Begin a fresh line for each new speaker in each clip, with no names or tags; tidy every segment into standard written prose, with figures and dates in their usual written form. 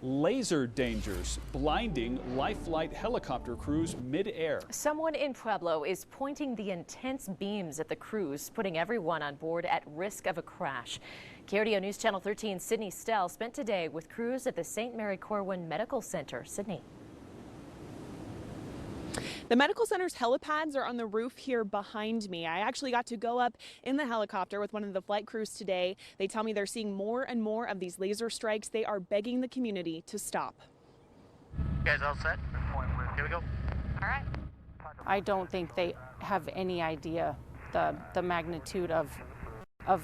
Laser dangers blinding life flight helicopter crews mid-air.
Someone in Pueblo is pointing the intense beams at the crews, putting everyone on board at risk of a crash. KRDO News Channel 13's Sydney Stell spent today with crews at the St. Mary Corwin Medical Center. Sydney.
The medical center's helipads are on the roof here behind me. I actually got to go up in the helicopter with one of the flight crews today. They tell me they're seeing more and more of these laser strikes. They are begging the community to stop.
You guys all set? Here we go.
All right. I don't think they have any idea the magnitude of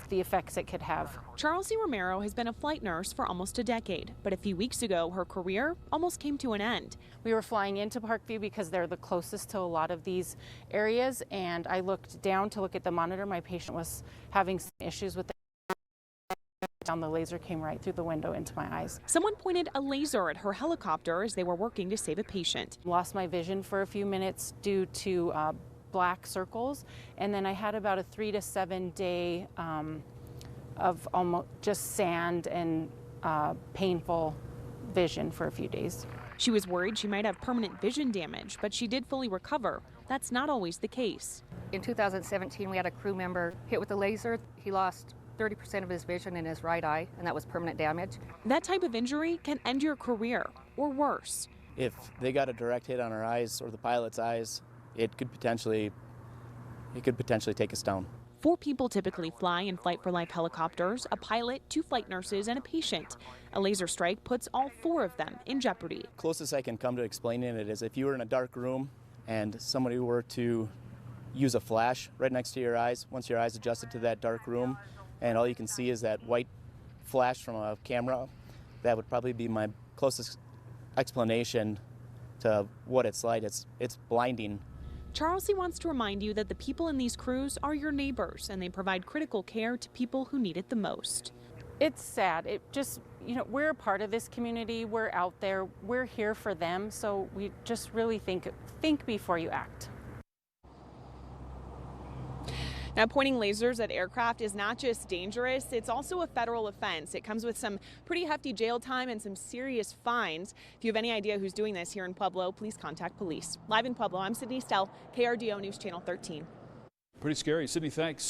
the effects it could have.
Charles C. Romero has been a flight nurse for almost a decade, but a few weeks ago, her career almost came to an end.
We were flying into Parkview because they're the closest to a lot of these areas, and I looked down to look at the monitor. My patient was having some issues with the laser came right through the window into my eyes.
Someone pointed a laser at her helicopter as they were working to save a patient.
Lost my vision for a few minutes due to black circles, and then I had about a 3 to 7 day of almost just sand and painful vision for a few days.
She was worried she might have permanent vision damage, but she did fully recover. That's not always the case.
In 2017, we had a crew member hit with a laser. He lost 30% of his vision in his right eye, and that was permanent damage.
That type of injury can end your career, or worse.
If they got a direct hit on her eyes or the pilot's eyes, it could potentially take us down.
4 people typically fly in Flight for Life helicopters: a pilot, 2 flight nurses, and a patient. A laser strike puts all 4 of them in jeopardy.
Closest I can come to explaining it is if you were in a dark room and somebody were to use a flash right next to your eyes, once your eyes adjusted to that dark room, and all you can see is that white flash from a camera, that would probably be my closest explanation to what it's like. It's blinding.
Charles C. wants to remind you that the people in these crews are your neighbors, and they provide critical care to people who need it the most.
It's sad. It just, we're a part of this community. We're out there. We're here for them. So we just really think before you act.
Now, pointing lasers at aircraft is not just dangerous, it's also a federal offense. It comes with some pretty hefty jail time and some serious fines. If you have any idea who's doing this here in Pueblo, please contact police. Live in Pueblo, I'm Sydney Stell, KRDO News Channel 13.
Pretty scary. Sydney, thanks.